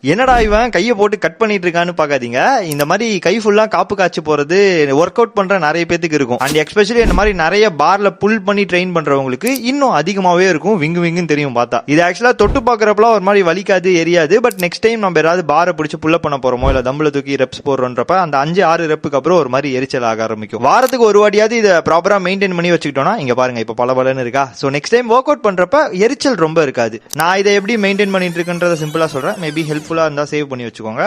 என்னடா இவன் கையை போட்டு கட் பண்ணிட்டு இருக்கான்னு பாக்காதீங்க. இந்த மாதிரி கை ஃபுல்லா காப்பு காய்ச்சி போறது ஒர்க் அவுட் பண்ற நிறைய பேத்துக்கு இருக்கும். அண்ட் எஸ்பெஷலி இந்த மாதிரி நிறைய பார்ல புல் பண்ணி ட்ரெயின் பண்றவங்களுக்கு இன்னும் அதிகமாவே இருக்கும். விங்கு விங்குன்னு தெரியும் பார்த்தா. இது ஆக்சுவலா தொட்டு பாக்குறப்பலாம் ஒரு மாதிரி வலிக்காது, எரியாது. பட் நெக்ஸ்ட் டைம் நம்ம ஏதாவது பாரை பிடிச்சி புல்ல பண்ண போறோமோ இல்ல தம்புல தூக்கி ரெப்ஸ் போடுறோன்றப்ப அந்த 5-6 ரெப்புக்கு அப்புறம் ஒரு மாதிரி எரிச்சல் ஆக ஆரம்பிக்கும். வாரத்துக்கு ஒரு வாட்டியாவது இதை ப்ராப்பரா மெயின்டைன் பண்ணி வச்சுக்கிட்டோம்னா இங்க பாருங்க இப்ப பலன்னு இருக்கா. So next time work out பண்றப்ப எரிச்சல் ரொம்ப இருக்காது. நான் இதை எப்படி மெயின்டைன் பண்ணிட்டு இருக்கேன்றத சிம்பிளா சொல்றேன். மேபி ஹெல்ப்ஃபுல்லா இருந்தா சேவ் பண்ணி வச்சுக்கோங்க.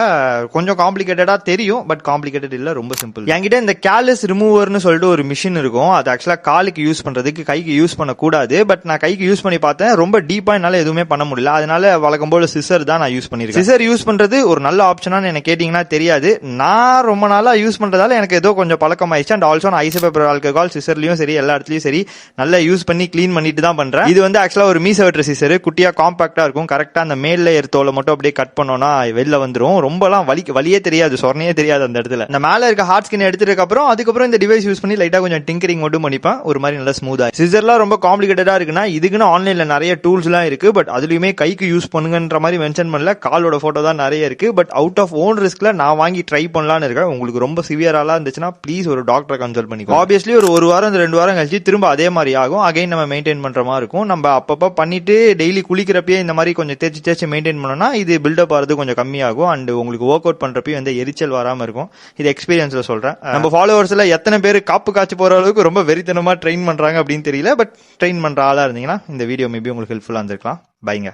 கொஞ்சம் காம்ப்ளிகேட்டடா தெரியும், பட் காம்ப்ளிகேட்டட் இல்ல, ரொம்ப சிம்பிள். என்கிட்ட இந்த கேலஸ் ரிமூவர்னு சொல்லிட்டு ஒரு மிஷின் இருக்கும். அது ஆக்சுவலா காலுக்கு யூஸ் பண்றதுக்கு, கைக்கு யூஸ் பண்ண கூடாது. பட் நான் கைக்கு யூஸ் பண்ணி பார்த்தேன், ரொம்ப டீப்பா என்னால எதுவுமே பண்ண முடியல. அதனால வழக்கம் போல சிசர் தான் நான் யூஸ் பண்ணிருக்கேன். சிசர் யூஸ் பண்றது ஒரு நல்ல ஆப்ஷனான்னு எனக்கு கேட்டீங்கன்னா தெரியாது. நான் ரொம்ப நாளா யூஸ் பண்றதால எனக்கு ஏதோ கொஞ்சம் பழக்கம் ஆயிடுச்சு. அண்ட் ஆல்சோ நான் ஐசோபேப்பர் ஆல்கஹால் சிசர்லயும் சரி எல்லா இடத்துலயும் சரி நல்லா யூஸ் பண்ணி கிளீன் பண்ணிட்டு தான் பண்றேன். இது வந்து ஆக்சுவலா ஒரு மீச வெட்டுற சிசர், குட்டியா காம்பாக்டா இருக்கும். கரெக்டா அந்த மேல் லேயர் தோலை மட்டும் அப்படியே கட் பண்ணோம்னா வெளில வந்துரும். ரொம்பலாம் வலியே தெரியாது, சொரணையே தெரியாது அந்த இடத்துல. இந்த மேல இருக்க ஹார்ட் ஸ்கின் எடுத்ததுக்கு அப்புறம் அதுக்கப்புறம் இந்த டிவைஸ் யூஸ் பண்ணி லைட்டா கொஞ்சம் டிங்கரிங் மட்டும் பண்ணிப்பேன். ஒரு மாதிரி நல்லா ஸ்மூத்தா. சிசர்லாம் ரொம்ப காம்ப்ளிகேட்டடா இருக்குன்னா இதுக்குன்னு ஆன்லைன்ல நிறைய டூல்ஸ் எல்லாம் இருக்கு. பட் அதுலயுமே கைக்கு யூஸ் பண்ணுங்கன்ற மாதிரி மென்ஷன் பண்ணல. காலோட போட்டோ தான் நிறைய இருக்கு. பட் அவுட் ஆஃப் ஓன் ரிஸ்க்ல நான் வாங்கி ட்ரை பண்ணலான்னு இருக்கேன். உங்களுக்கு ரொம்ப சிவியராலாம் இருந்துச்சுன்னா ப்ளீஸ் ஒரு டாக்டரை கன்சல்ட் பண்ணிக்கோ. ஆப்வியஸ்லி ஒரு வாரம் 2 வாரம் கழிச்சு திரும்ப அதே மாதிரி ஆகும். அகைன் நம்ம மெயின்டைன் பண்ற மாதிரி இருக்கும். நம்ம அப்பப்ப பண்ணிட்டு டெய்லி குளிக்கிறப்பயே இந்த மாதிரி கொஞ்சம் தேய்ச்சி மெயின்டைன் பண்ணோம்னா இது பில்டப் ஆகிறது கொஞ்சம் கம்மியாகும். அண்ட் உங்களுக்கு ஒர்க் அவுட் பண்றப்பயும் வந்து எரிச்சல் வராம இருக்கும். இது எக்ஸ்பீரியன்ஸ்ல சொல்றேன். நம்ம ஃபாலோவர்ஸ்ல எத்தனை பேர் காப்பு காய்ச்சி போற அளவுக்கு ரொம்ப வெறித்தனமா ட்ரெயின் பண்றாங்க அப்படின்னு தெரியல. பட் ட்ரெயின் பண்ற ஆளா இருந்தீங்கன்னா இந்த வீடியோ மேபி உங்களுக்கு ஹெல்ப்ஃபுல்லா இருந்திருக்கலாம். பைங்க.